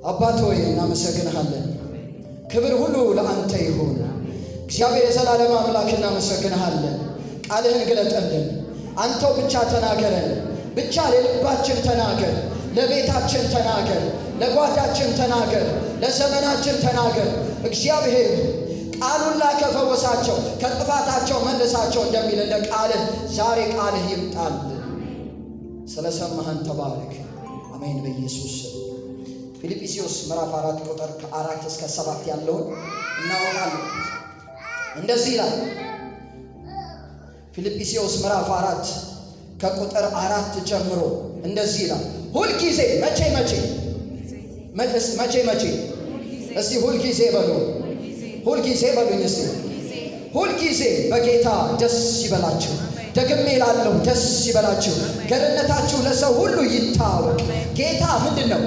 አባት ሆይ እናመሰግንሃለን። ክብር ሁሉ ለአንተ ይሁን። እግዚአብሔር የዘላለም አምላክ እናመሰግንሃለን። ቃልህን ግለጠልን። አንተው ብቻ ተናገረን። ብቻ ለልባችን ተናገር፣ ለቤታችን ተናገር፣ ለጓዳችን ተናገር፣ ለዘመናችን ተናገር። እግዚአብሔር ቃሉን ላከ ፈወሳቸው፣ ከጥፋታቸው መልሳቸው እንደሚል እንደ ቃልህ ዛሬ ቃልህ ይምጣልን። ስለሰማህን ተባረክ። አሜን በኢየሱስ ስም። ፊልጵስዩስ ምዕራፍ 4 ቁጥር ከ4 እስከ 7 ያለውን እናወጣለን። እንደዚህ ይላል። ፊልጵስዩስ ምዕራፍ 4 ከቁጥር 4 ጀምሮ እንደዚህ ይላል። ሁልጊዜ መቼ እስቲ ሁልጊዜ በሉ። ሁልጊዜ በሉኝ እስቲ። ሁልጊዜ በጌታ ደስ ይበላችሁ። ደግሜ እላለሁ ደስ ይበላችሁ። ገርነታችሁ ለሰው ሁሉ ይታወቅ። ጌታ ምንድን ነው?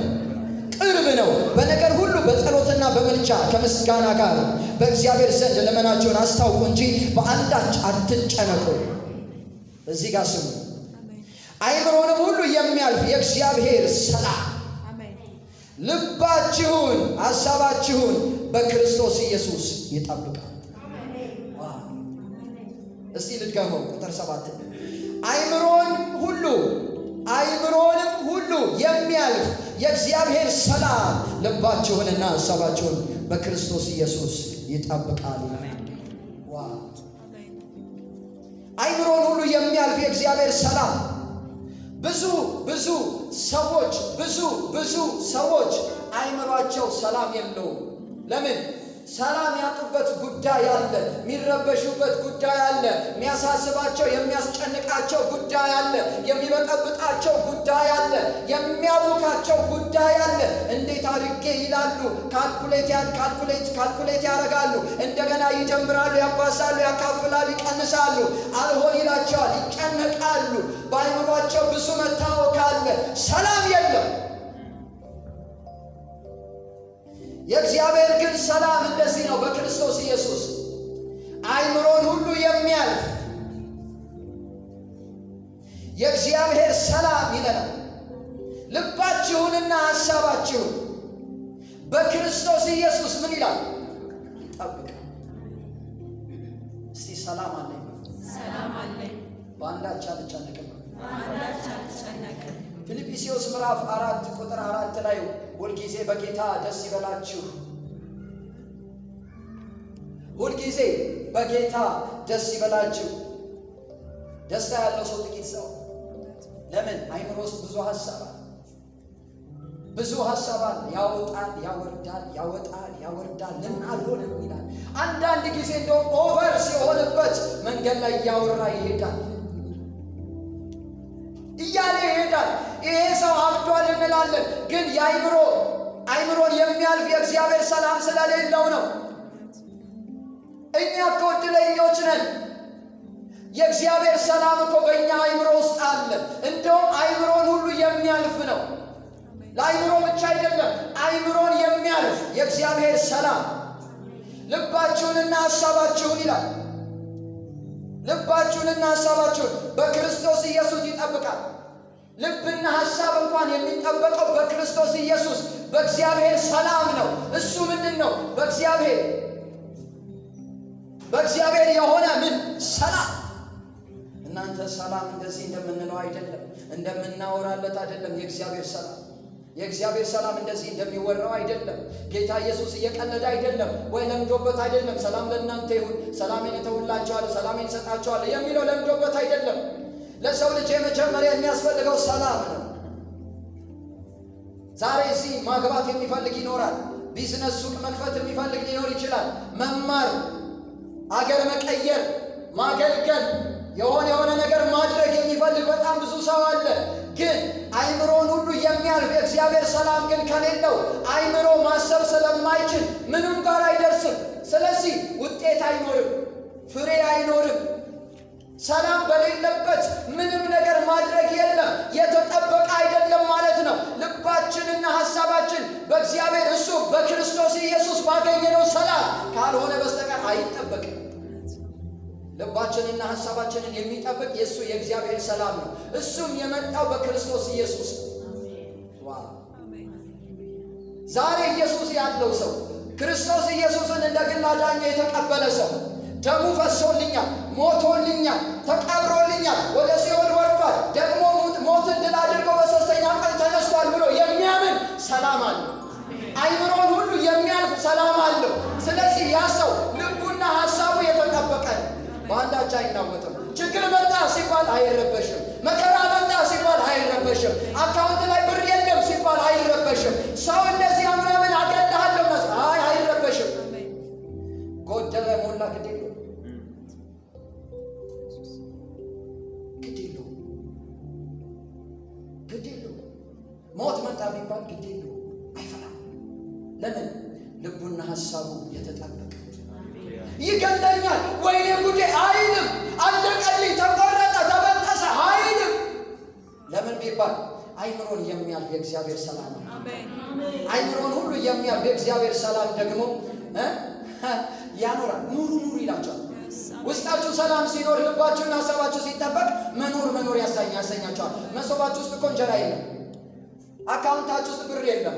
ቅርብ ነው። በነገር ሁሉ በጸሎትና በምልጃ ከምስጋና ጋር በእግዚአብሔር ዘንድ ልመናችሁን አስታውቁ እንጂ በአንዳች አትጨነቁ። እዚህ ጋር ስሙ። አይምሮንም ሁሉ የሚያልፍ የእግዚአብሔር ሰላም ልባችሁን ሐሳባችሁን በክርስቶስ ኢየሱስ ይጠብቃል። እስቲ ልድገመው። ቁጥር 7 አይምሮንም ሁሉ የሚያልፍ የእግዚአብሔር ሰላም ልባችሁንና ሐሳባችሁን በክርስቶስ ኢየሱስ ይጠብቃል። አይምሮን ሁሉ የሚያልፍ የእግዚአብሔር ሰላም። ብዙ ሰዎች አይምሯቸው ሰላም የለውም። ለምን? ሰላም ያጡበት ጉዳይ አለ። የሚረበሹበት ጉዳይ አለ። የሚያሳስባቸው የሚያስጨንቃቸው ጉዳይ አለ። የሚበጠብጣቸው ጉዳይ አለ። የሚያውካቸው ጉዳይ አለ። እንዴት አድርጌ ይላሉ። ካልኩሌት ያደርጋሉ። እንደገና ይደምራሉ፣ ያባሳሉ፣ ያካፍላሉ፣ ይቀንሳሉ። አልሆን ይላቸዋል፣ ይጨነቃሉ። በአይምሯቸው ብዙ መታወክ አለ። ሰላም የለም። የእግዚአብሔር ግን ሰላም እንደዚህ ነው። በክርስቶስ ኢየሱስ አይምሮን ሁሉ የሚያልፍ የእግዚአብሔር ሰላም ይለናል። ልባችሁንና ሐሳባችሁን በክርስቶስ ኢየሱስ ምን ይላል? ይጠብቃል። እስቲ ሰላም አለኝ፣ በአንዳች አልጨነቅም። ፊልጵስዩስ ምዕራፍ 4 ቁጥር 4 ላይ ሁልጊዜ በጌታ ደስ ይበላችሁ። ሁልጊዜ በጌታ ደስ ይበላችሁ። ደስታ ያለው ሰው ጥቂት ሰው። ለምን? አይምሮ ውስጥ ብዙ ሐሳብ አለ። ያወጣል፣ ያወርዳል፣ ያወጣል፣ ያወርዳል። ለምን አልሆነም ይላል። አንዳንድ ጊዜ እንደውም ኦቨር ሲሆንበት መንገድ ላይ እያወራ ይሄዳል እያለ ይሄዳል። ይሄ ሰው አብዷል እንላለን፣ ግን አይምሮን የሚያልፍ የእግዚአብሔር ሰላም ስለሌለው ነው። እኛ እኮ ዕድለኞች ነን። የእግዚአብሔር ሰላም እኮ በእኛ አይምሮ ውስጥ አለ። እንደውም አይምሮን ሁሉ የሚያልፍ ነው። ለአይምሮ ብቻ አይደለም፣ አይምሮን የሚያልፍ የእግዚአብሔር ሰላም ልባችሁንና ሐሳባችሁን ይላል። ልባችሁንና ሐሳባችሁን በክርስቶስ ኢየሱስ ይጠብቃል። ልብና ሐሳብ እንኳን የሚጠበቀው በክርስቶስ ኢየሱስ በእግዚአብሔር ሰላም ነው። እሱ ምንድን ነው? በእግዚአብሔር የሆነ ምን ሰላም። እናንተ ሰላም እንደዚህ እንደምንለው አይደለም፣ እንደምናወራለት አይደለም። የእግዚአብሔር ሰላም እንደዚህ እንደሚወራው አይደለም። ጌታ ኢየሱስ እየቀለደ አይደለም፣ ወይ ለምዶበት አይደለም። ሰላም ለእናንተ ይሁን፣ ሰላሜን እተውላችኋለሁ፣ ሰላሜን እሰጣችኋለሁ የሚለው ለምዶበት አይደለም። ለሰው ልጅ የመጀመሪያ የሚያስፈልገው ሰላም ነው። ዛሬ እዚህ ማግባት የሚፈልግ ይኖራል። ቢዝነስ ሱቅ መክፈት የሚፈልግ ሊኖር ይችላል። መማር፣ አገር መቀየር፣ ማገልገል፣ የሆነ ነገር ማድረግ የሚፈልግ በጣም ብዙ ሰው አለ። ግን አይምሮን ሁሉ የሚያልፍ የእግዚአብሔር ሰላም ግን ከሌለው አይምሮ ማሰብ ስለማይችል ምንም ጋር አይደርስም። ስለዚህ ውጤት አይኖርም፣ ፍሬ አይኖርም። ሰላም በሌለበት ምንም ነገር ማድረግ የለም። የተጠበቀ አይደለም ማለት ነው። ልባችንና ሐሳባችን በእግዚአብሔር እሱ በክርስቶስ ኢየሱስ ባገኘነው ሰላም ካልሆነ በስተቀር አይጠበቅም። ልባችንና ሐሳባችንን የሚጠብቅ የእሱ የእግዚአብሔር ሰላም ነው። እሱም የመጣው በክርስቶስ ኢየሱስ ነው። ዛሬ ኢየሱስ ያለው ሰው ክርስቶስ ኢየሱስን እንደ ግል አዳኝ የተቀበለ ሰው ደሙ ፈሶልኛል፣ ሞቶልኛል፣ ተቀብሮልኛል፣ ወደ ሲኦል ወርዷል፣ ደግሞ ሞትን ድል አድርጎ በሦስተኛው ቀን ተነስቷል ብሎ የሚያምን ሰላም አለው። አይምሮን ሁሉ የሚያልፍ ሰላም አለው። ስለዚህ ያ ሰው ልቡና ሐሳቡ የተጠበቀ ነው። በአንዳች አይናወጥም። ችግር መጣ ሲባል አይረበሽም። መከራ መጣ ሲባል አይረበሽም። አካውንት ላይ ብር የለም ሲባል አይረበሽም። ሰው እንደዚህ ምናምን አገድሃለሁ አይረበሽም። ጎደለ ሞላ ግድ የለውም። ሞት መጣ ቢባል ግድ የለውም፣ አይፈራም። ለምን? ልቡና ሐሳቡ የተጠበቀ። ይገለኛል ወይኔ ጉዴ አይልም። አለቀልኝ፣ ተቆረጠ፣ ተበጠሰ አይልም። ለምን ቢባል አይምሮን የሚያልፍ የእግዚአብሔር ሰላም ነው። አይምሮን ሁሉ የሚያልፍ የእግዚአብሔር ሰላም ደግሞ ያኖራል። ኑሩ ይላቸዋል። ውስጣችሁ ሰላም ሲኖር፣ ልባችሁና ሐሳባችሁ ሲጠበቅ መኖር ያሰኛቸዋል። መሶባችሁ ውስጥ እኮ እንጀራ የለም። አካውንታችሁ ውስጥ ብር የለም።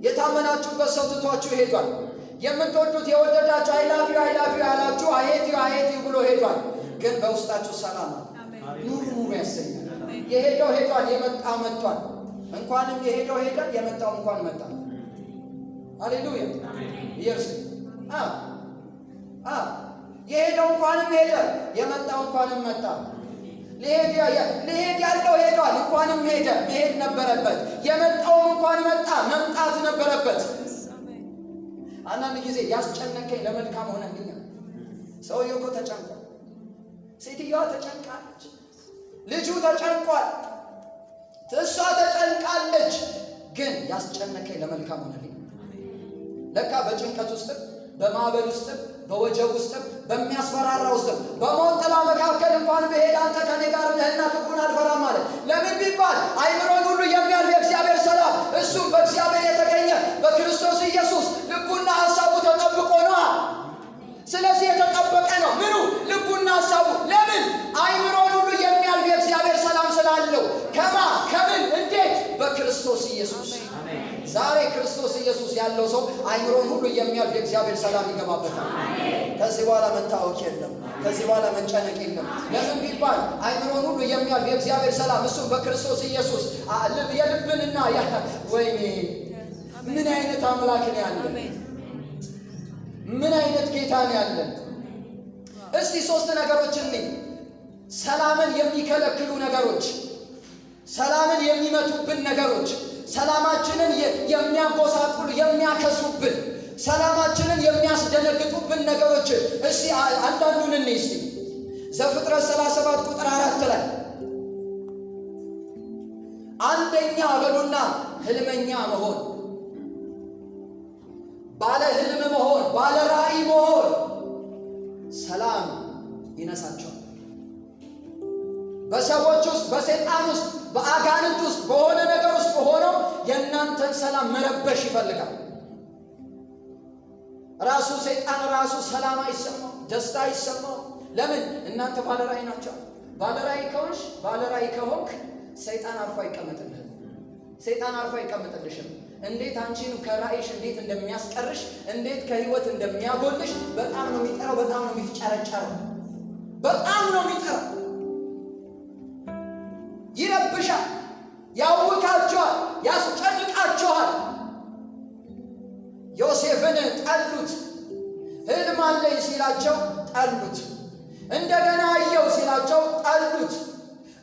የታመናችሁበት ሰው ትቷችሁ ሄዷል። የምትወዱት የወደዳችሁ አይላፊው ያላችሁ አሄቲው ብሎ ሄዷል። ግን በውስጣችሁ ሰላም ነው። ኑሩ ያሰኛል። የሄደው ሄዷል፣ የመጣው መጥቷል። እንኳንም የሄደው ሄደ፣ የመጣው እንኳን መጣ። ሃሌሉያ ኢየሱስ የሄደው እንኳንም ሄደ፣ የመጣው እንኳንም መጣ። ሊሄድ ያለው ሄዷል፣ እንኳንም ሄደ፣ መሄድ ነበረበት። የመጣውም እንኳን መጣ፣ መምጣት ነበረበት። አንዳንድ ጊዜ ያስጨነቀኝ ለመልካም ሆነልኛል። ሰውየው እኮ ተጨንቋል፣ ሴትዮዋ ተጨንቃለች፣ ልጁ ተጨንቋል፣ እሷ ተጨንቃለች። ግን ያስጨነቀኝ ለመልካም ሆነልኝ። ለካ በጭንቀት ውስጥም በማዕበል ውስጥም በወጀብ ውስጥም በሚያስፈራራ ውስጥም በሞት ጥላ መካከል እንኳን ብሄድ አንተ ከኔ ጋር ነህና ክፉን አልፈራም ማለት። ለምን ቢባል አይምሮን ሁሉ የሚያልፍ የእግዚአብሔር ሰላም እሱም በእግዚአብሔር የተገኘ በክርስቶስ ኢየሱስ ልቡና ሐሳቡ ተጠብቆ ነው። ስለዚህ የተጠበቀ ነው። ምኑ? ልቡና ሐሳቡ። ለምን? አይምሮን ሁሉ የሚያልፍ የእግዚአብሔር ሰላም ስላለው። ከምን? እንዴት? በክርስቶስ ኢየሱስ። ዛሬ ክርስቶስ ኢየሱስ ያለው ሰው አይምሮን ሁሉ የሚያልፍ የእግዚአብሔር ሰላም ይገባበታል። ከዚህ በኋላ መታወክ የለም። ከዚህ በኋላ መጨነቅ የለም። ለምን ቢባል አይምሮን ሁሉ የሚያልፍ የእግዚአብሔር ሰላም እሱም በክርስቶስ ኢየሱስ የልብንና ወይኔ ምን አይነት አምላክ ነው ያለን! ምን አይነት ጌታ ነው ያለን! እስቲ ሶስት ነገሮችን ሰላምን የሚከለክሉ ነገሮች፣ ሰላምን የሚመቱብን ነገሮች፣ ሰላማችንን የሚያጎሳቁሉ የሚያከሱብን፣ ሰላማችንን የሚያስደነግጡብን ነገሮች እስቲ አንዳንዱን እንይ። እስቲ ዘፍጥረት 37 ቁጥር 4 ላይ አንደኛ በሉና ህልመኛ መሆን፣ ባለ ህልም መሆን፣ ባለ ራእይ መሆን ሰላም ይነሳቸዋል። በሰዎች ውስጥ፣ በሰይጣን ውስጥ፣ በአጋንንት ውስጥ፣ በሆነ ነገር ውስጥ ሆነው የእናንተን ሰላም መረበሽ ይፈልጋል። ራሱ ሰይጣን ራሱ ሰላም አይሰማው፣ ደስታ አይሰማው። ለምን? እናንተ ባለ ራእይ ናቸው። ባለ ራእይ ከሆንሽ፣ ባለ ራእይ ከሆንክ ሰይጣን አርፎ አይቀመጥልህም። ሰይጣን አርፎ አይቀመጥልሽም። እንዴት አንቺን ከራእይሽ እንዴት እንደሚያስቀርሽ፣ እንዴት ከህይወት እንደሚያጎልሽ በጣም ነው የሚጠራው። በጣም ነው የሚፍጨረጨረው። በጣም ነው የሚጠራው። ይረብሻል፣ ያውካቸዋል፣ ያስጨንቃቸዋል። ዮሴፍን ጠሉት። ህልም አለኝ ሲላቸው ጠሉት። እንደገና አየው ሲላቸው ጠሉት።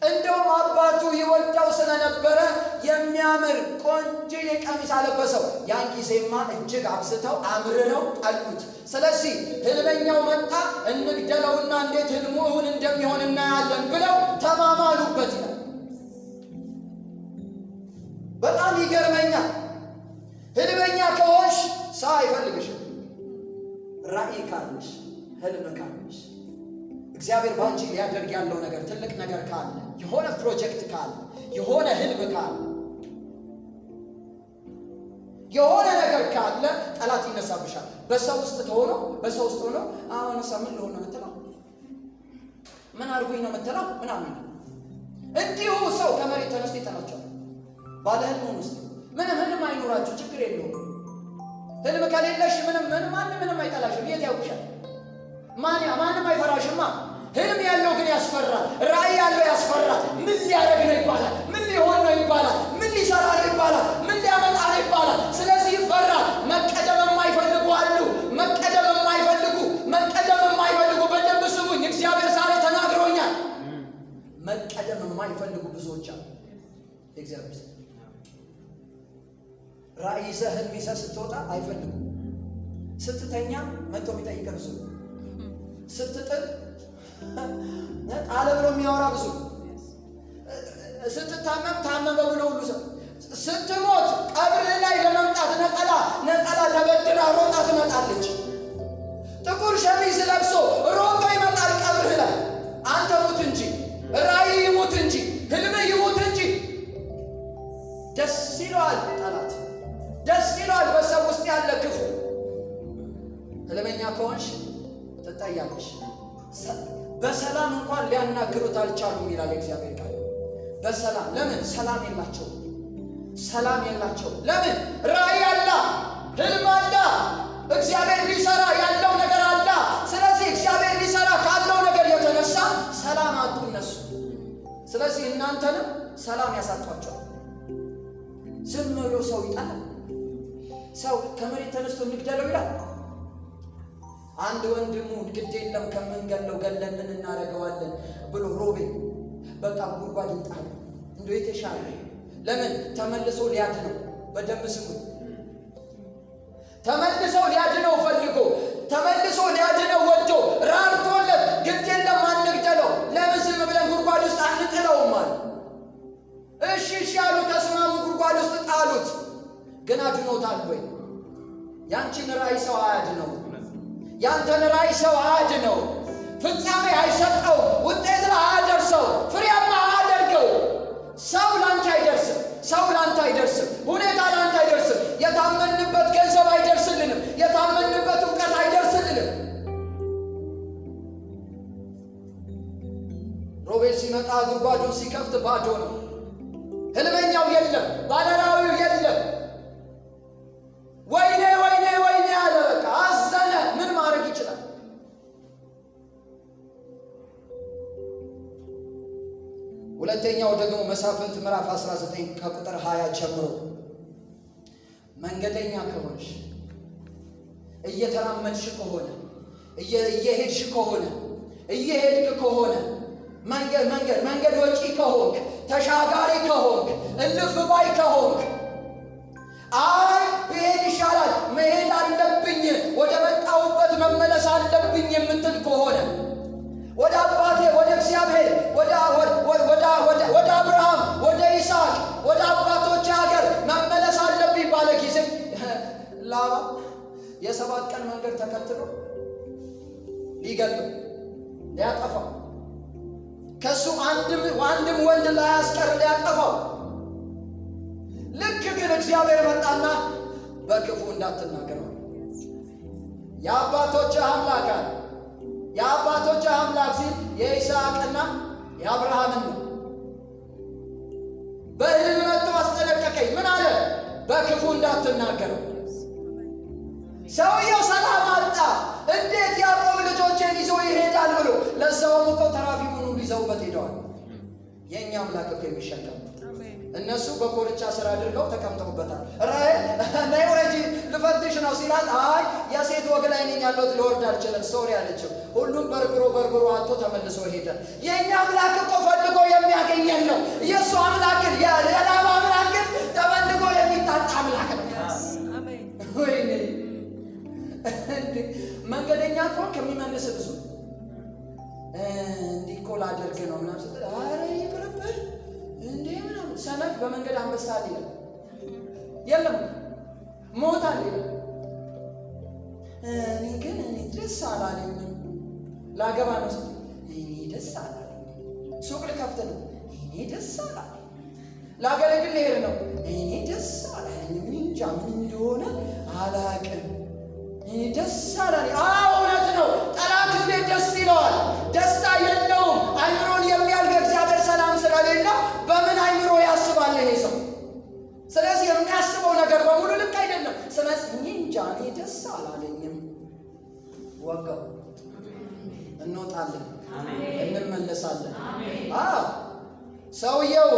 እንደውም አባቱ ይወዳው ስለነበረ የሚያምር ቆንጆ ቀሚስ አለበሰው። ያን ጊዜማ እጅግ አብዝተው አምርረው ጠሉት። ስለዚህ ህልመኛው መጣ፣ እንግደለውና እንዴት ህልሙ እውን እንደሚሆን እናያለን ብለው ተማማሉበት ይላል። በጣም ይገርመኛል። ህልመኛ ከሆንሽ ሰው አይፈልግሽም። ራእይ ካለሽ፣ ህልም ካለሽ፣ እግዚአብሔር ባንቺ ሊያደርግ ያለው ነገር ትልቅ ነገር ካለ፣ የሆነ ፕሮጀክት ካለ፣ የሆነ ህልም ካለ፣ የሆነ ነገር ካለ ጠላት ይነሳብሻል። በሰው ውስጥ ሆኖ አሁን ምን ልሆን ነው የምትለው? ምን አድርጎኝ ነው የምትለው? ምናምን እንዲሁ ሰው ከመሬት ተነስቶ ይጠላቸዋል። ባለ ህልም ውስጥ ምንም ህልም አይኖራችሁ ችግር የለውም። ህልም ከሌለሽ ምንም አይጠላሽም። የት ያውቅሻል? ማንም አይፈራሽማ። ህልም ያለው ግን ያስፈራል። ራእይ ያለው ያስፈራል። ምን ሊያደርግ ነው ይባላል። ምን ሊሆን ነው ይባላል። ምን ሊሰራ ነው ይባላል። ምን ሊያመጣ ነው ይባላል። ስለዚህ ይፈራል። መቀደም የማይፈልጉ አሉ። መቀደም የማይፈልጉ በደንብ ስሙኝ። እግዚአብሔር ዛሬ ተናግሮኛል። መቀደም የማይፈልጉ ብዙዎች አሉ። እግዚአብሔር ራእይ ይዘህ ህልም ይዘህ ስትወጣ አይፈልጉም። ስትተኛ መጥቶ የሚጠይቀን ብዙ፣ ስትጥል ጣለ ብሎ የሚያወራ ብዙ፣ ስትታመም ታመመ ብሎ ሁሉ ሰው፣ ስትሞት ቀብርህ ላይ ለመምጣት ነጠላ ተበድራ ሮጣ ትመጣለች። ጥቁር ሸሚዝ ለብሶ ሮጦ ይመጣል ቀብርህ ላይ። አንተ ሙት እንጂ ራእይ ይሙት እንጂ ህልምህ ይሙት እንጂ ደስ ይለዋል ጠላት፣ ደስ ይለዋል በሰው ውስጥ ያለ ክፉ። ህልመኛ ከሆንሽ ትጠያለሽ። በሰላም እንኳን ሊያናግሩት አልቻሉም ይላል እግዚአብሔር ቃል። በሰላም ለምን? ሰላም የላቸው። ለምን? ራእይ አለ፣ ህልም አለ፣ እግዚአብሔር ሊሰራ ያለው ነገር አለ። ስለዚህ እግዚአብሔር ሊሰራ ካለው ነገር የተነሳ ሰላም አጡ እነሱ። ስለዚህ እናንተንም ሰላም ያሳጧቸዋል። ዝም ብሎ ሰው ይጣላል። ሰው ከመሬት ተነስቶ እንግደለው ይላል። አንድ ወንድሙ ግድ የለም ከምንገለው ገለን ምን እናደርገዋለን ብሎ ሮቤል በቃ ጉድጓድ ይጣል እንደው የተሻለ ለምን? ተመልሶ ሊያድነው። በደንብ ስሙ። ተመልሶ ሊያድነው ፈልጎ፣ ተመልሶ ሊያድነው ወዶ ራርቶለት ግድ የለም አንግደለው፣ ለምን ዝም ብለን ጉድጓድ ውስጥ አንጥለውም አለ። እሺ ያሉ ተስማሙ። ጉድጓድ ውስጥ ጣሉት። ግን አድኖታል ወይ? ያንቺን ራእይ ሰው አያድነው። ያንተን ራእይ ሰው አያድነው። ፍጻሜ አይሰጠው። ውጤት ላይ አያደርሰው። ፍሬያማ አያደርገው። ሰው ላንተ አይደርስም። ሰው ላንተ አይደርስም። ሁኔታ ላንተ አይደርስም። የታመንበት ገንዘብ አይደርስልንም። የታመንበት እውቀት አይደርስልንም። ሮቤል ሲመጣ ጉድጓዱን ሲከፍት ባዶ ነው። ህልመኛው የለም። ባለራእዩ የለም። ወይኔ አለ። በቃ አዘነ። ምን ማድረግ ይችላል? ሁለተኛው ደግሞ መሳፍንት ምዕራፍ 19 ከቁጥር 20 ጀምሮ መንገደኛ ከሆንሽ፣ እየተራመድሽ ከሆነ፣ እየሄድሽ ከሆነ፣ እየሄድክ ከሆነ፣ መንገድ ወጪ ከሆንክ፣ ተሻጋሪ ከሆንክ፣ እልፍ ባይ ከሆንክ፣ አይ ብሄድ ይሻላል፣ መሄድ አለብኝ፣ ወደ መጣሁበት መመለስ አለብኝ የምትል ከሆነ ወደ አባቴ ወደ እግዚአብሔር ወደ አብርሃም ወደ ይስሐቅ ወደ አባቶች ሀገር መመለስ አለብኝ ባለ ጊዜ ላባ የ7 ቀን መንገድ ተከትሎ ሊገለው ሊያጠፋው ከሱ አንድም ወንድ ላያስቀር ሊያጠፋው። ልክ ግን እግዚአብሔር መጣና በክፉ እንዳትናገረው የአባቶች አምላክ አለ። የአባቶች አምላክ ሲል የይስሐቅና የአብርሃምን ነው። በሕልም መጥቶ አስጠነቀቀኝ። ምን አለ? በክፉ እንዳትናገረው። ሰውየው ሰላም አጣ። እንዴት ያዕቆብ ልጆቼን ይዞ ይሄዳል ብሎ ለሰውም እኮ ተራፊሙን ሁሉ ይዘውበት ሄደዋል። የእኛ አምላክ እኮ የሚሸከም እነሱ በኮርቻ ስራ አድርገው ተቀምጠውበታል። ነይ ውረጂ ልፈትሽ ነው ሲላት፣ አይ የሴት ወግ ላይ ነኝ ያለሁት ልወርድ አልችልም ሶሪ አለችው። ሁሉም በርብሮ አጥቶ ተመልሶ ሄደ። የእኛ አምላክ እኮ ፈልጎ የሚያገኘን ነው። የእሱ አምላክ ግን የላባ አምላክ ግን ተፈልጎ የሚታጣ አምላክ ነው። ወይኔ መንገደኛ እኮ ከሚመልስ ብዙ እንዲህ እኮ ላደርግ ነው ምናምን ስትል፣ ኧረ ይቅርብህ እንዴ ምናምን። ሰነፍ በመንገድ አንበሳ አለ የለም፣ ሞት አለ የለም። እኔ ደስ አላለኝም፣ ላገባ ነው ስትል እኔ ደስ አላለኝም፣ ሱቅ ልከፍት ነው እኔ ደስ አላለኝም፣ ላገለግል ልሄድ ነው እኔ ደስ አላለኝም፣ እንጃ ምን እንደሆነ አላቅም፣ ደስ አላለኝ። እውነት ነው። ጠላት እንዴት ደስ ይለዋል? ደስታ የለውም። አይምሮን የሚያልፍ እግዚአብሔር ሰላም ስለሌለ በምን አይምሮ ያስባል ይሄ ሰው? ስለዚህ የሚያስበው ነገር በሙሉ ልክ አይደለም። ስለዚህ እንጃ እኔ ደስ አላለኝም፣ ወጋው እንወጣለን፣ እንመለሳለን። ሰውየው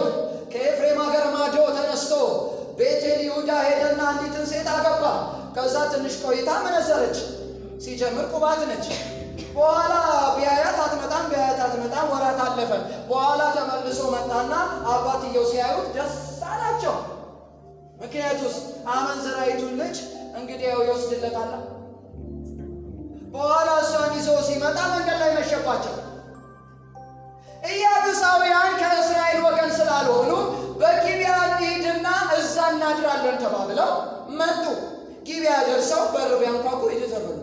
ከኤፍሬም ሀገር ማዶ ተነስቶ ቤቴል ይሁዳ ሄደና አንዲትን ሴት አገባ። ከዛ ትንሽ ቆይታ መነዘረች። ሲጀምር ቁባት ነች። በኋላ ቢያያት አትመጣም፣ ወራት አለፈ። በኋላ ተመልሶ መጣና አባትየው ሲያዩት ደስ አላቸው። ምክንያቱስ አመንዝራይቱን ልጅ እንግዲህ ያው ይወስድለታል። በኋላ እሷን ይዞ ሲመጣ መንገድ ላይ መሸባቸው። ኢያቡሳውያን ከእስራኤል ወገን ስላልሆኑ በጊብዓ እንሂድና እዛ እናድራለን ተባብለው መጡ። ጊብዓ ደርሰው በር ቢያንኳኩ ይዘበሉ፣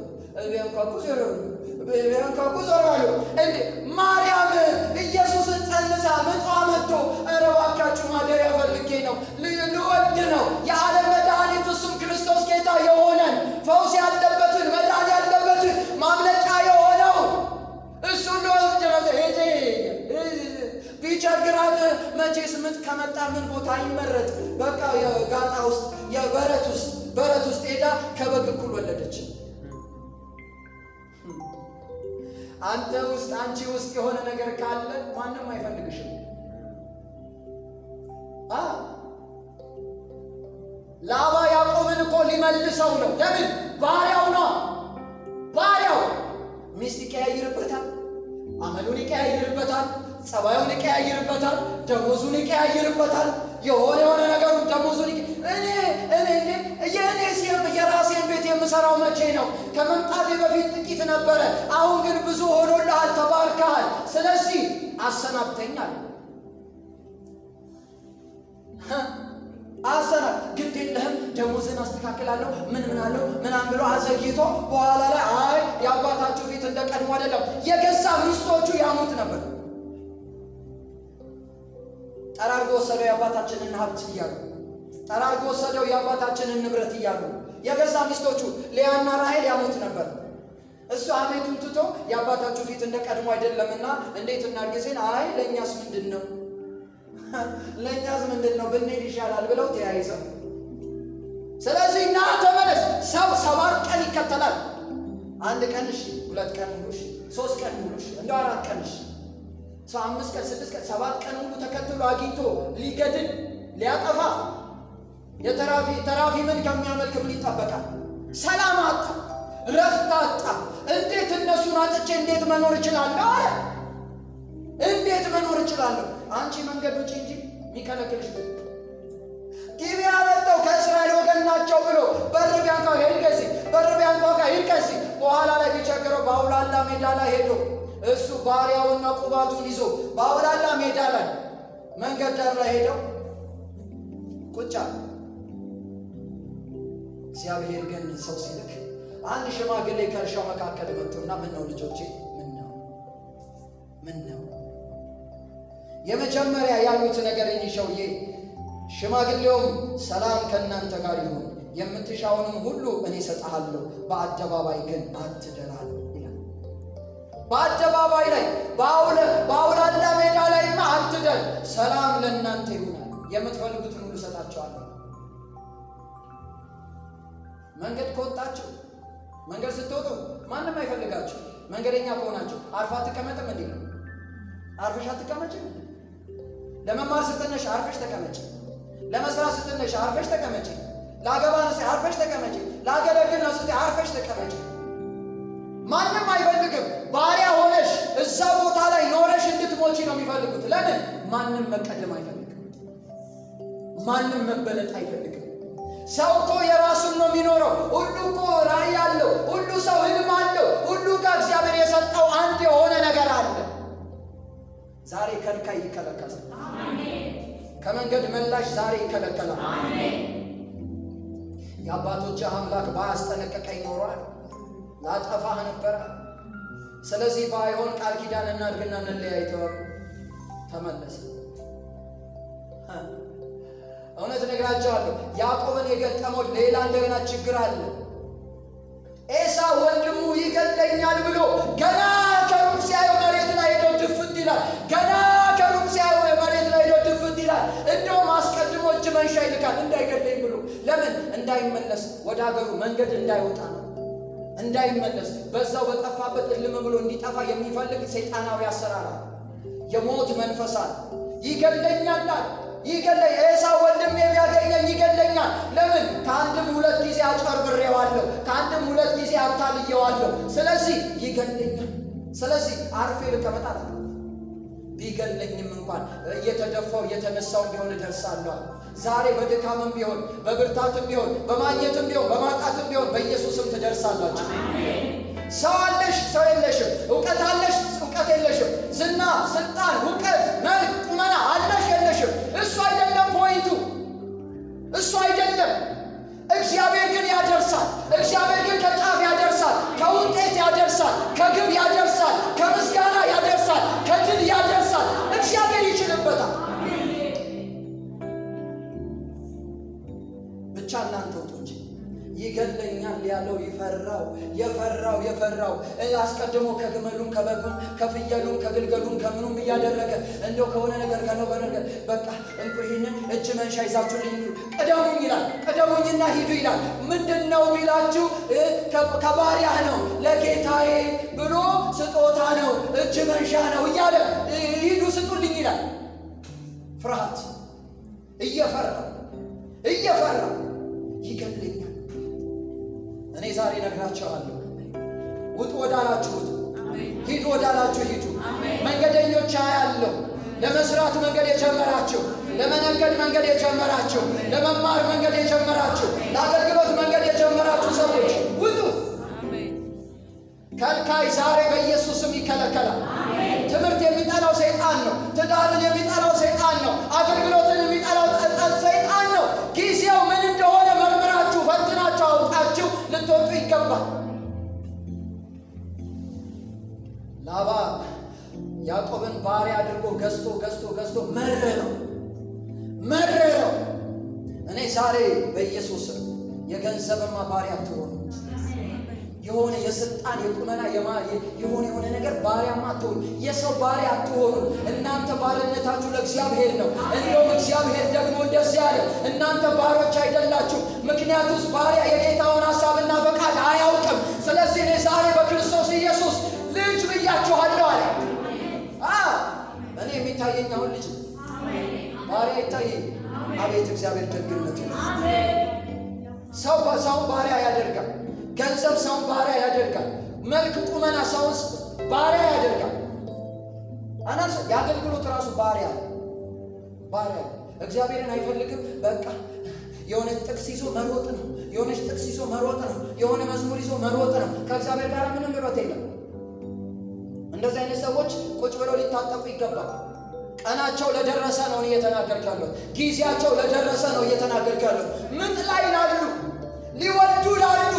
ቢያንኳኩ ዞረዋሉ። እንዴ ማርያም ኢየሱስን ጸንሳ ምጧ መጥቶ ኧረ እባካችሁ ማደሪያ ፈልጌ ነው፣ ልወድ ነው፣ የዓለም መድኃኒት እሱም ክርስቶስ ጌታ የሆነን ፈውስ ያለበትን መዳን ያለበትን ማምለጫ የሆነው እሱን ልወድ ነው። ቢቸግራት መቼስ ምጥ ከመጣ ምን ቦታ ይመረጥ? በቃ የጋጣ ውስጥ በረት ውስጥ ሄዳ ከበግ እኩል ወለደች። አንተ ውስጥ አንቺ ውስጥ የሆነ ነገር ካለ ማንም አይፈልግሽም። ላባ ያዕቆብን እኮ ሊመልሰው ነው። ለምን? ባሪያው ነው። ባሪያው ሚስት ይቀያይርበታል፣ አመሉን ይቀያይርበታል፣ ጸባዩን ይቀያይርበታል፣ ደሞዙን ይቀያይርበታል። የሆነ ነገሩን ደሞዙን የራሴን ቤት የምሰራው መቼ ነው? ከመምጣቴ በፊት ጥቂት ነበረ፣ አሁን ግን ብዙ ሆኖልሃል፣ ተባርከሃል። ስለዚህ አሰናብተኛል። ግድ የለህም ደሞዝን አስተካክላለሁ ምናምን ብሎ አዘግይቶ በኋላ ላይ አይ የአባታችሁ ፊት እንደ ቀድሞ አይደለም። የገዛ ሚስቶቹ ያሙት ነበር። ጠራርጎ ወሰደው የአባታችንን ሀብት እያሉ፣ ጠራርጎ ወሰደው የአባታችንን ንብረት እያሉ የገዛ ሚስቶቹ ሊያና ራሔል ያሙት ነበር። እሱ አሜቱን ትቶ የአባታችሁ ፊት እንደ ቀድሞ አይደለምና እንዴት እናርግዜን? አይ ለእኛስ ምንድን ነው ብንሄድ ይሻላል ብለው ተያይዘው፣ ስለዚህ ና ተመለስ። ሰው 7 ቀን ይከተላል። 1 ቀን እሺ፣ 2 ቀን ሙሉ እሺ፣ 3 ቀን ሙሉ እሺ፣ እንደው 4 ቀን እሺ፣ ሰው 5 ቀን 6 ቀን 7 ቀን ሙሉ ተከትሎ አግኝቶ ሊገድል ሊያጠፋ ተራፊምን ከሚያመልክ ምን ይጠበቃል? ሰላም አጣ፣ ረፍት አጣ። እንዴት እነሱን አጥቼ እንዴት መኖር እችላለሁ አለ። እንዴት መኖር እችላለሁ? አንቺ መንገድ ውጪ እንጂ የሚከለክልሽ ጊብዓ መጥተው ከእስራኤል ወገን ናቸው ብሎ በር ቢያንኳኳ ሂድ ከዚህ በኋላ ላይ ቢቸግረው በአውላላ ሜዳ ላይ ሄዶ እሱ ባሪያውና ቁባቱን ይዞ በአውላላ ሜዳ ላይ መንገድ ዳር ላይ ሄደው ቁጭ አለ። እግዚአብሔር ግን ሰው ሲልክ አንድ ሽማግሌ ከእርሻው መካከል መጥቶና ምን ነው ልጆቼ፣ ምን ነው የመጀመሪያ ያሉት ነገር ይሸውዬ። ሽማግሌውም ሰላም ከእናንተ ጋር ይሁን፣ የምትሻውንም ሁሉ እኔ እሰጥሃለሁ፣ በአደባባይ ግን አትደራል ይላል። በአደባባይ ላይ በአውላላ ሜዳ ላይማ አትደር፣ ሰላም ለእናንተ ይሁናል፣ የምትፈልጉትን ሁሉ እሰጣቸዋለሁ። መንገድ ከወጣችሁ መንገድ ስትወጡ ማንም አይፈልጋችሁ። መንገደኛ ከሆናችሁ አርፋ አትቀመጥም እንዴ? አርፈሽ አትቀመጭም? ለመማር ስትነሽ አርፈሽ ተቀመጭ። ለመስራት ስትነሽ አርፈሽ ተቀመጭ። ለአገባ ነስ አርፈሽ ተቀመጭ። ለአገለግል ነስ አርፈሽ ተቀመጭ። ማንም አይፈልግም። ባሪያ ሆነሽ እዛ ቦታ ላይ ኖረሽ እንድትሞቺ ነው የሚፈልጉት። ለምን? ማንም መቀደም አይፈልግም። ማንም መበለጥ አይፈልግም። ሰው እኮ የራሱን ነው የሚኖረው። ሁሉ እኮ ራዕይ አለው። ሁሉ ሰው ህልም አለው። ሁሉ ጋር እግዚአብሔር የሰጠው አንድ የሆነ ነገር አለ። ዛሬ ከልካይ ይከለከላል። ከመንገድ መላሽ ዛሬ ይከለከላል። የአባቶች አምላክ ባያስጠነቀቀኝ ኖሯል ላጠፋህ ነበረ። ስለዚህ ባይሆን ቃል ኪዳን እናድርግና እንለያይተው። ተመለሰ። እውነት እነግራቸዋለሁ፣ ያዕቆብን የገጠመው ሌላ እንደገና ችግር አለ። ኤሳው ወንድሙ ይገለኛል ብሎ ገና ከሩቅ ሲያየው መሬት ላይ ሄዶ ድፍት ይላል። ገና ከሩቅ ሲያየው መሬት ላይ ሄዶ ድፍት ይላል። እንደውም አስቀድሞ እጅ መንሻ ይልካል እንዳይገለኝ ብሎ። ለምን? እንዳይመለስ ወደ ሀገሩ መንገድ እንዳይወጣ ነው። እንዳይመለስ በዛው በጠፋበት እልም ብሎ እንዲጠፋ የሚፈልግ ሰይጣናዊ አሰራር፣ የሞት መንፈስ አለ። ይገለኛል፣ ይገለኝ ኤሳው ወንድሜ ቢያገኘኝ ይገለኛል። ለምን? ከአንድም ሁለት ጊዜ አጭበርብሬዋለሁ፣ ከአንድም ሁለት ጊዜ አታልየዋለሁ። ስለዚህ ይገለኛል። ስለዚህ አርፌ ልቀመጥ አለ። ቢገለኝም እንኳን እየተደፋው እየተነሳው ቢሆን እደርሳለሁ። ዛሬ በድካምም ቢሆን በብርታትም ቢሆን በማግኘትም ቢሆን በማጣትም ቢሆን በኢየሱስም ትደርሳላችሁ። ሰው አለሽ፣ ሰው የለሽም። እውቀት አለሽ፣ እውቀት የለሽም። ዝና፣ ስልጣን፣ እውቀት፣ መልክ፣ ቁመና አለሽ፣ የለሽም። እሱ አይደለም ፖይንቱ፣ እሱ አይደለም። እግዚአብሔር ግን ያደርሳል። እግዚአብሔር ግን ከጫፍ ያደርሳል፣ ከውጤት ያደርሳል፣ ከግብ ያደርሳል፣ ከምስጋና ያደርሳል፣ ከድል ያደርሳል። እግዚአብሔር ይችልበታል። ብቻ እናንተ ውጡ እንጂ። ይገለኛል ያለው የፈራው አስቀድሞ ከግመሉም ከበጉም ከፍየሉም ከግልገሉም ከምኑም እያደረገ እንደው ከሆነ ነገር ከነው በነገር በቃ እንቁ ይህንን እጅ መንሻ ይዛችሁልኝ ቅደሙኝ ይላል። ቅደሙኝና ሂዱ ይላል። ምንድነው ቢላችሁ ከባሪያህ ነው ለጌታዬ ብሎ ስጦታ ነው እጅ መንሻ ነው እያለ ሂዱ ስጡልኝ ይላል። ፍርሃት እየፈራ ይገለኛል። እኔ ዛሬ ነግራችኋለሁ። ውጡ ወዳላችሁ ውጡ፣ ሂዱ ወዳላችሁ ሂዱ። መንገደኞች ያለው ለመስራት መንገድ የጀመራችሁ፣ ለመነገድ መንገድ የጀመራችሁ፣ ለመማር መንገድ የጀመራችሁ፣ ለአገልግሎት መንገድ የጀመራችሁ ሰዎች ውጡ። ከልካይ ዛሬ በኢየሱስም ይከለከላል። ትምህርት የሚጠላው ሰይጣን ነው። ትዳርን የሚጠላው ሰይጣን ነው። አገልግሎትን የሚጠላው ሰይጣን ነው። ጊዜው ምን እንደሆነ መርምራችሁ ፈትናችሁ አውቃችሁ ልትወጡ ይገባል። ላባ ያዕቆብን ባሪያ አድርጎ ገዝቶ መረረው። እኔ ዛሬ በኢየሱስ የገንዘብማ ባሪያ አትሆኑ። የሆነ የስልጣን የቁመና የሆነ ነገር ባሪያማ አትሆኑ። የሰው ባሪያ አትሆኑ። እናንተ ባርነታችሁ ለእግዚአብሔር ነው። እንደውም እግዚአብሔር ደግሞ እንደዚህ አለ፣ እናንተ ባሮች አይደላችሁ። ምክንያቱስ ባሪያ የጌታውን ሐሳብና ፈቃድ አያውቅም። ስለዚህ እኔ ዛሬ በክርስቶስ ኢየሱስ ልጅ ብያችኋለሁ አለ። እኔ የሚታየኝ አሁን ልጅ ባሪያ ይታየኝ። አቤት እግዚአብሔር ደግነቱ! ሰው ባሪያ ያደርጋል። ገንዘብ ሰውን ባሪያ ያደርጋል። መልክ፣ ቁመና ሰውን ባሪያ ያደርጋል። አናንስ የአገልግሎት ራሱ ባሪያ እግዚአብሔርን አይፈልግም። በቃ የሆነ ጥቅስ ይዞ መሮጥ ነው። የሆነች ጥቅስ ይዞ መሮጥ ነው። የሆነ መዝሙር ይዞ መሮጥ ነው። ከእግዚአብሔር ጋር ምንም ኅብረት የለም። እንደዚህ አይነት ሰዎች ቁጭ ብለው ሊታጠቁ ይገባል። ቀናቸው ለደረሰ ነው እየተናገርኩ ያለሁት። ጊዜያቸው ለደረሰ ነው እየተናገርኩ ያለሁት። ምጥ ላይ ላሉ፣ ሊወልዱ ላሉ፣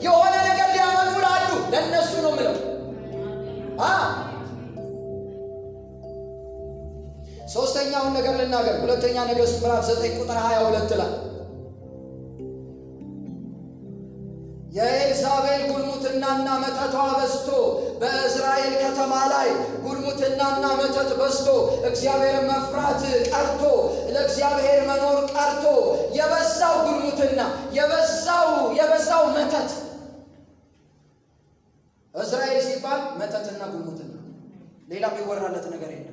የሆነ ነገር ሊያመጡ ላሉ ለነሱ ነው የምለው። ሶስተኛውን ነገር ልናገር። ሁለተኛ ነገሥት ምዕራፍ 9 ቁጥር 22 ላይ የኤልዛቤል ጉልሙትናና መተቷ በዝቶ በእስራኤል ከተማ ላይ ጉልሙትናና መተት በዝቶ እግዚአብሔር መፍራት ቀርቶ ለእግዚአብሔር መኖር ቀርቶ የበዛው ጉልሙትና የበዛው መተት። እስራኤል ሲባል መተትና ጉልሙትና፣ ሌላ የሚወራለት ነገር የለም።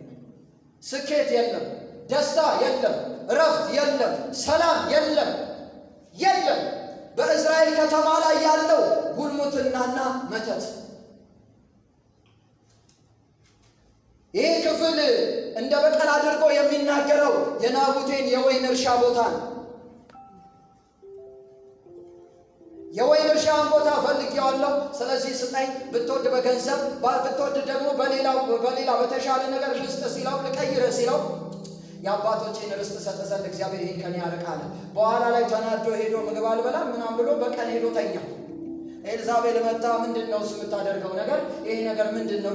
ስኬት የለም፣ ደስታ የለም፣ እረፍት የለም፣ ሰላም የለም። በእስራኤል ከተማ ላይ ያለው ጉልሙትናና መተት። ይህ ክፍል እንደ በቀል አድርጎ የሚናገረው የናቡቴን የወይን እርሻ ቦታ ነው። የወይን እርሻን ቦታ ፈልጌዋለሁ፣ ስለዚህ ስጠኝ፣ ብትወድ በገንዘብ ብትወድ ደግሞ በሌላ በተሻለ ነገር ልስጥ ሲለው፣ ልቀይር ሲለው የአባቶቼን ርስት ሰጠ ዘንድ እግዚአብሔር ይህን ከኔ ያርቃል። በኋላ ላይ ተናዶ ሄዶ ምግብ አልበላም ምናምን ብሎ በቀን ሄዶ ተኛ። ኤልዛቤል መጣ። ምንድን ነው እሱ የምታደርገው ነገር? ይሄ ነገር ምንድን ነው?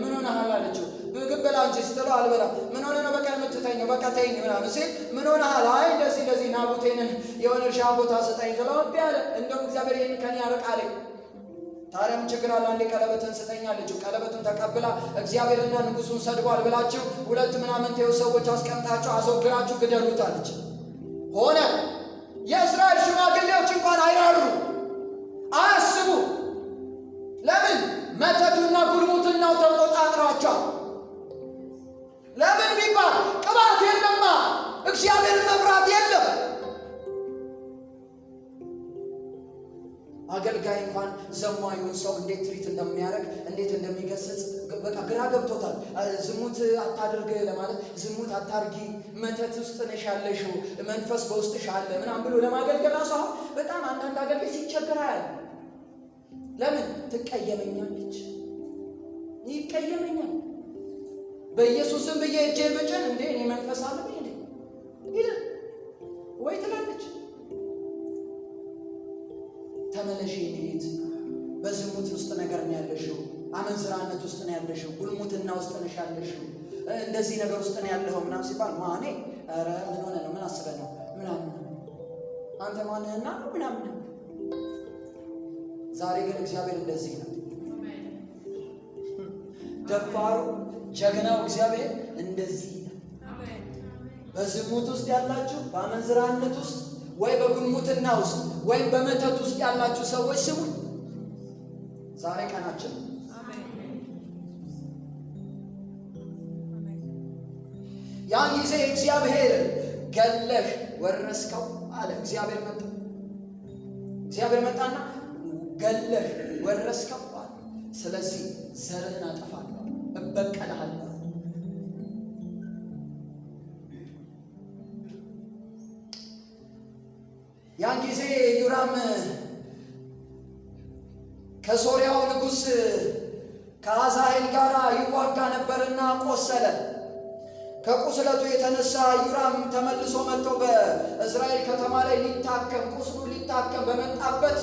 ምን ሆነሃል አለችው። ምግብ ብላ እንጂ ስትለው አልበላም። ምን ሆነ ነው በቀን የምትተኘው? በቃ ተኝ ምናምን ሲል ምን ሆነሃል? አይ እንደዚህ ናቡቴንን የሆነ እርሻ ቦታ ስጠኝ ስለው እምቢ አለ። እንደውም እግዚአብሔር ይህን ከኔ ያርቃል። ታዲያ ምን ችግር አለ? አንዴ ቀለበትን ስጠኝ አለችው። ቀለበቱን ተቀብላ እግዚአብሔርና ንጉሱን ሰድቧል ብላችሁ 2 ምናምን ሰዎች አስቀምጣችሁ አስወግራችሁ ግደሉት አለች። ሆነ። የእስራኤል ሽማግሌዎች እንኳን አይራሩ፣ አያስቡ። ለምን? መተቱና ጉልሙትናው ተቆጣጥሯቸዋል። ለምን ቢባል ቅባት የለማ፣ እግዚአብሔርን መፍራት የለም። አገልጋይ እንኳን ዘማዩን ሰው እንዴት ትሪት እንደሚያደርግ እንዴት እንደሚገስጽ በቃ ግራ ገብቶታል። ዝሙት አታድርግ ለማለት ዝሙት አታርጊ፣ መተት ውስጥ ነሽ ያለሽው፣ መንፈስ በውስጥሽ አለ ምናምን ብሎ ለማገልገል ራሱ አሁን በጣም አንዳንድ አገልጋይ ሲቸገር ያለ። ለምን? ትቀየመኛለች፣ ይቀየመኛል። በኢየሱስም ብዬ እጄን ብጭን እንዴ እኔ መንፈስ አለብኝ እንዴ ይላል ወይ ትላለች። ተመለሽ ይሄት በዝሙት ውስጥ ነገር ነው ያለሽው፣ አመንዝራነት ውስጥ ነው ያለሽው፣ ጉልሙትና ውስጥ ነሽ ያለሽው፣ እንደዚህ ነገር ውስጥ ነው ያለው ምናምን ሲባል ማኔ ኧረ ምን ሆነ ነው ምን አስበህ ነው ምናምን አንተ ማንህና ነው ምናምን። ዛሬ ግን እግዚአብሔር እንደዚህ ነው። ደፋሩ ጀግናው እግዚአብሔር እንደዚህ ነው። በዝሙት ውስጥ ያላችሁ፣ በአመንዝራነት ውስጥ ወይ በጉልሙትና ውስጥ ወይም በመተት ውስጥ ያላችሁ ሰዎች ስሙ፣ ዛሬ ቀናችን። ያን ጊዜ እግዚአብሔር ገለህ ወረስከው አለ። እግዚአብሔር መጣና ገለህ ወረስከው አለ። ስለዚህ ዘርህን አጠፋለሁ፣ እበቀልሃለሁ። ያን ጊዜ ኢዮራም ከሶርያው ንጉሥ ከአዛሄል ጋር ይዋጋ ነበርና ቆሰለ። ከቁስለቱ የተነሳ ኢዮራም ተመልሶ መጥቶ በእስራኤል ከተማ ላይ ሊታከም ቁስሉ ሊታከም በመጣበት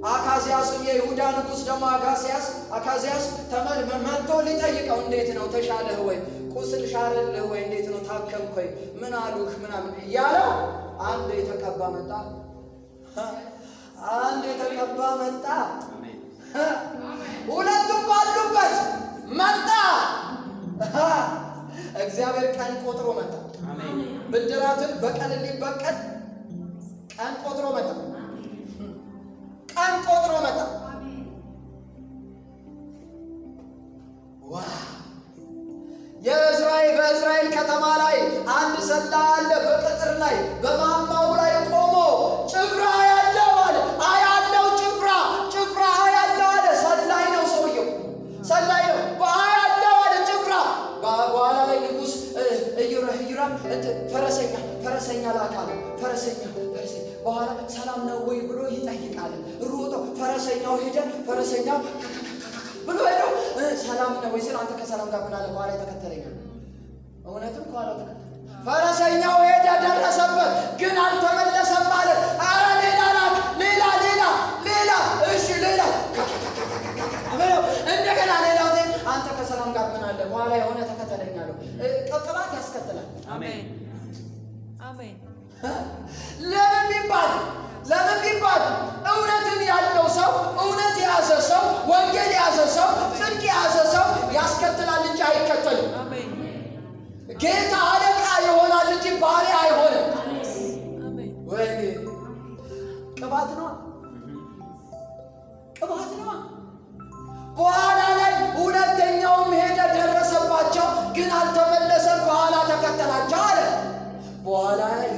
አካዝያስም የይሁዳ ንጉሥ ደግሞ አካዝያስ መጥቶ ሊጠይቀው እንዴት ነው ተሻለህ ወይ? ቁስል ሻረልህ ወይ? እንዴት ነው ታከምክ ወይ? ምን አሉህ ምናምን እያለው አንድ የተቀባ መጣ። ሁለቱም ባሉበት መጣ። እግዚአብሔር ቀን ቆጥሮ መጣ። ብድራትን በቀን ሊበቀል ቀን ቆጥሮ መጣ። በእስራኤል ከተማ ላይ አንድ ሰላይ አለ። በቅጥር ላይ በማማው ላይ ቆሞ ጭፍራ ያለው አለ። አያለው ጭፍራ አያለው አለ። ሰላይ ነው ሰውየው፣ ሰላይ ነው። አያለው አለ ጭፍራ። በኋላ ላይ ንጉሥ ኢዮራም ፈረሰኛ ላካለ። ፈረሰኛ በኋላ ሰላም ነው ወይ ብሎ ይጠይቃል። ሮጦ ፈረሰኛው ሄደ። ፈረሰኛው ብሎ ሄዶ ሰላም ነው ወይ? አንተ ከሰላም ጋር ምን አለ? በኋላ ተከተለኛል። እውነትም በኋላ ተከተለ። ፈረሰኛው ሄደ፣ ደረሰበት፣ ግን አልተመለሰም ማለት። አረ ሌላ ላክ፣ ሌላ እሺ ሌላ እንደገና ሌላው አንተ ከሰላም ጋር ምን አለ? በኋላ የሆነ ተከተለኛለሁ። ቅባት ያስከትላል። አሜን። ለምን ቢባል እውነትን ያለው ሰው፣ እውነት የያዘ ሰው፣ ወንጌል የያዘ ሰው፣ ጽድቅ የያዘ ሰው ያስከትላል እንጂ አይከተልም። ጌታ አለቃ ይሆናል እንጂ ባሪያ አይሆንም። ወይ ቅባት ነው። በኋላ ላይ ሁለተኛውም ሄደ፣ ደረሰባቸው፣ ግን አልተመለሰም። በኋላ ተከተላቸው አለ። በኋላ ላይ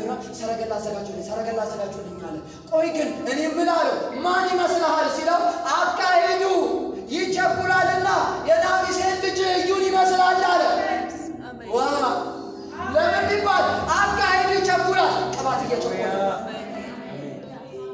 ሰረገላ አዘጋጁልኝ አለ። ቆይ ግን እኔ ምን አለው? ማን ይመስልሃል ሲለው አካሄዱ ይቸኩላልና የናቢሴን ልጅ እዩን ይመስላል አለ። ለምን ቢባል አካሄዱ ይቸኩላል።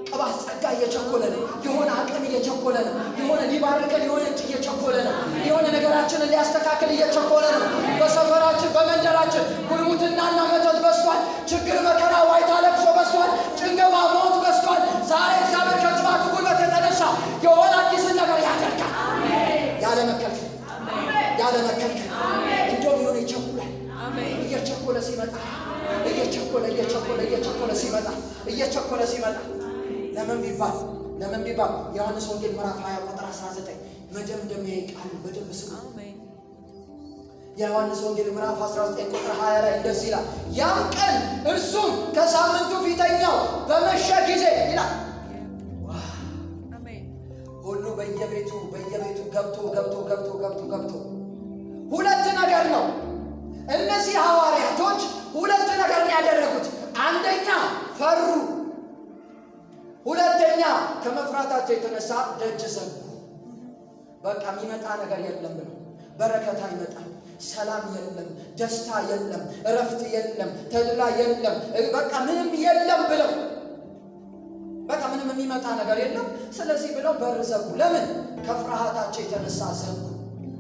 ቅባት ጸጋ እየቸኮለ ነው። የሆነ አቅም እየቸኮለ ነው። የሆነ ሊባርከን የሆነ እጅ እየቸኮለ ነው። የሆነ ነገራችንን ሊያስተካክል እየቸኮለ ነው። በሰፈራችን በመንደራችን ጉልሙትናና መተት በስቷል። ችግር፣ መከራ፣ ዋይታ፣ ለቅሶ በስቷል። ጭንገባ፣ ሞት በስቷል። ዛሬ እግዚአብሔር ከቅባቱ ጉልበት የተነሳ የሆነ አዲስን ነገር ያደርጋል። ያለ መከልከል እንደውም የሆነ ይቸኩላል። እየቸኮለ ሲመጣ ለምን ቢባል ዮሐንስ ወንጌል ምዕራፍ 20 ቁጥር 19 መደምደሚያ ቃል በደንብ ስሙ። የዮሐንስ ወንጌል ምዕራፍ 19 ቁጥር 20 ላይ እንደዚህ ይላል፣ ያም ቀን እርሱም ከሳምንቱ ፊተኛው በመሸ ጊዜ ይላል ሁሉ በየቤቱ ገብቶ ሁለት ነገር ነው። እነዚህ ሐዋርያቶች ሁለት ነገር ነው ያደረጉት። አንደኛ ፈሩ፣ ሁለተኛ ከመፍራታቸው የተነሳ ደጅ ዘጉ። በቃ የሚመጣ ነገር የለም ብለው፣ በረከት አይመጣም፣ ሰላም የለም፣ ደስታ የለም፣ እረፍት የለም፣ ተድላ የለም፣ በቃ ምንም የለም ብለው፣ በቃ ምንም የሚመጣ ነገር የለም። ስለዚህ ብለው በር ዘጉ። ለምን? ከፍርሃታቸው የተነሳ ዘጉ።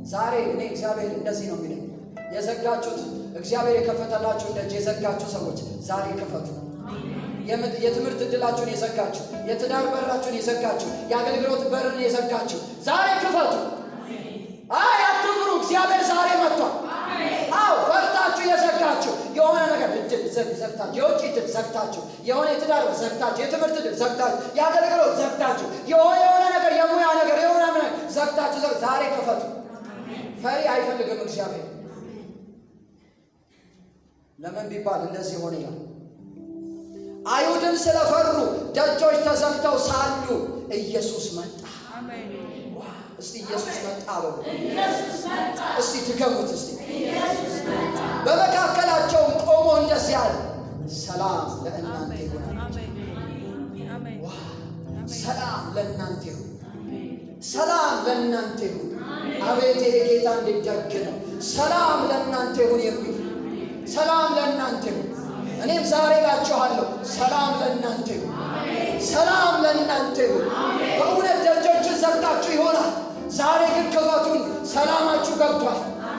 ዛሬ እኔ እግዚአብሔር እንደዚህ ነው የሚለኝ፣ የዘጋችሁት እግዚአብሔር የከፈተላችሁ ደጅ የዘጋችሁ ሰዎች ዛሬ ክፈቱ። የትምህርት ዕድላችሁን የዘጋችሁ፣ የትዳር በራችሁን የዘጋችሁ፣ የአገልግሎት በርን የዘጋችሁ ዛሬ ክፈቱ። አይ አትፍሩ፣ እግዚአብሔር ዛሬ መጥቷል። አዎ ፈርታችሁ የዘጋችሁ የሆነ ነገር እድል ዘግታችሁ፣ የውጭ እድል ዘግታችሁ፣ የሆነ የትዳር ዘግታችሁ፣ የትምህርት እድል ዘግታችሁ፣ የአገልግሎት ዘግታችሁ፣ የሆነ ነገር የሙያ ነገር የሆነ ነገር ዘግታችሁ ዛሬ ክፈቱ። ፈሪ አይፈልግም እግዚአብሔር። ለምን ቢባል እንደዚህ ሆነ ይላል፣ አይሁድን ስለፈሩ ደጆች ተዘግተው ሳሉ ኢየሱስ መጣ። እስቲ ኢየሱስ መጣ በሉ። እስቲ ትገቡት። እስቲ በመካከላቸው ቆሞ እንደዚህ አለ፣ ሰላም ለእናንተ ይሁን። ሰላም ለእናንተ ይሁን፣ ሰላም ለእናንተ ይሁን። አቤት ይሄ ጌታ እንዴት ደግ ነው! ሰላም ለእናንተ ይሁን የሚል ሰላም ለእናንተ ይሁን። እኔም ዛሬ እላችኋለሁ ሰላም ለእናንተ ይሁን፣ ሰላም ለእናንተ ይሁን። በእውነት ደጆችን ዘግታችሁ ይሆናል። ዛሬ ግን ክፈቱን፣ ሰላማችሁ ገብቷል።